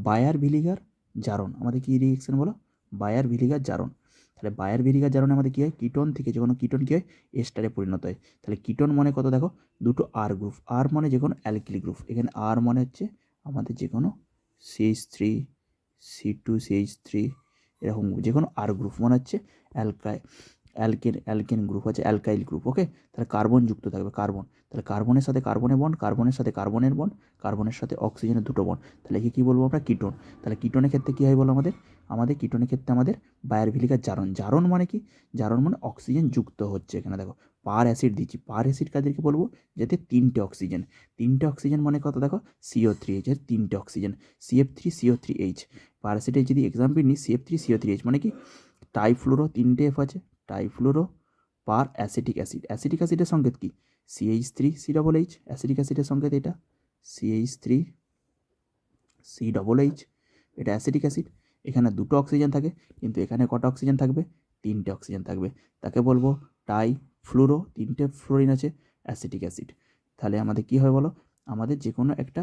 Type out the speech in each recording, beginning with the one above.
Buyer ভিলিগার জারণ আমাদের কী reaction বলো? বায়ার ভিলিগার জারণ। তাহলে বায়ার ভিলিগার জারণে আমাদের কী হয়? কিটোন থেকে যে কোনো কিটোন কী হয়? এস্টারে পরিণত হয়। তাহলে কিটোন মানে কত দেখো? দুটো আর গ্রুপ। আর মানে যে কোনো অ্যালকিল গ্রুপ। এখানে আর মানে হচ্ছে আমাদের যে কোনো CH3 C2CH3 এরকম যে কোনো আর গ্রুপ মানে হচ্ছে অ্যালকেন গ্রুপ আছে, অ্যালকাইল গ্রুপ। ওকে, তাহলে কার্বন যুক্ত থাকবে, কার্বন। তাহলে কার্বনের সাথে কার্বনের বন্ড, কার্বনের সাথে কার্বনের বন্ড, কার্বনের সাথে অক্সিজেনের দুটো বন্ড। তাহলে একে কী বলবো আমরা? কিটোন। তাহলে কিটোনের ক্ষেত্রে কী হয় বলো আমাদের কিটোনের ক্ষেত্রে আমাদের বায়ার ভিলিগার জারণ। জারণ মানে কি? জারণ মানে অক্সিজেন যুক্ত হচ্ছে। এখানে দেখো পার অ্যাসিড দিচ্ছি। পার অ্যাসিড কাদেরকে বলবো? যাতে তিনটে অক্সিজেন মানে কত দেখো? CO3H এর তিনটে অক্সিজেন, CF3CO3H। পার অ্যাসিডের যদি এক্সাম্পল নিই, CF3CO3H মানে কি? টাইফ্লুরো, তিনটে এফ আছে, টাইফ্লুরো পার অ্যাসিটিক অ্যাসিড। অ্যাসিটিক অ্যাসিডের সংকেত কি? CH3CH। অ্যাসিটিক অ্যাসিডের সংকেত এটা CH3CH। এটা অ্যাসিটিক অ্যাসিড। এখানে দুটো অক্সিজেন থাকে, কিন্তু এখানে কটা অক্সিজেন থাকবে? তিনটে অক্সিজেন থাকবে। তাকে বলবো টাইফ্লুরো, তিনটে ফ্লোরিন আছে, অ্যাসিটিক অ্যাসিড। তাহলে আমাদের কী হয় বলো? আমাদের যে কোনো একটা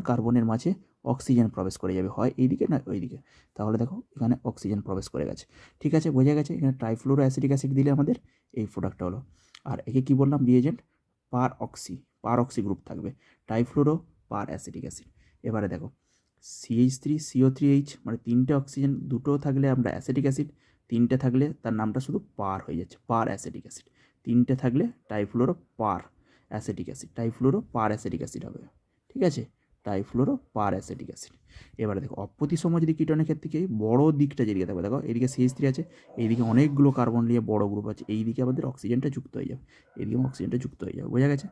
কার্বনের মাঝে অক্সিজেন প্রবেশ করে যাবে, হয় এইদিকে না ওইদিকে। তাহলে দেখো এখানে অক্সিজেন প্রবেশ করে গেছে। ঠিক আছে, বোঝা গেছে। এখানে ট্রাইফ্লুরো অ্যাসিটিক অ্যাসিড দিলে আমাদের এই প্রোডাক্টটা হলো। আর একে কী বললাম? রিএজেন্ট পার অক্সি গ্রুপ থাকবে, ট্রাইফ্লুরো পার অ্যাসিটিক অ্যাসিড। এবারে দেখো CH3CO3H মানে তিনটে অক্সিজেন, দুটো থাকলে আমরা অ্যাসিটিক অ্যাসিড, তিনটে থাকলে তার নামটা শুধু পার হয়ে যাচ্ছে, পার অ্যাসিটিক অ্যাসিড। তিনটে থাকলে টাইফ্লুরো পার অ্যাসিটিক অ্যাসিড, টাইফ্লুরো পার অ্যাসিটিক অ্যাসিড হবে। ঠিক আছে, টাইফ্লুরো পার অ্যাসিটিক অ্যাসিড। এবারে দেখো অপ্রতিসম যদি কিটোনের ক্ষেত্রে কি বড় দিকটা যেদিকে থাকবে, দেখো এদিকে CH3 আছে, এইদিকে অনেকগুলো কার্বন নিয়ে বড় গ্রুপ আছে, এইদিকে আমাদের অক্সিজেনটা যুক্ত হয়ে যাবে, এইদিকে অক্সিজেনটা যুক্ত হয়ে যাবে। বোঝা গেছে?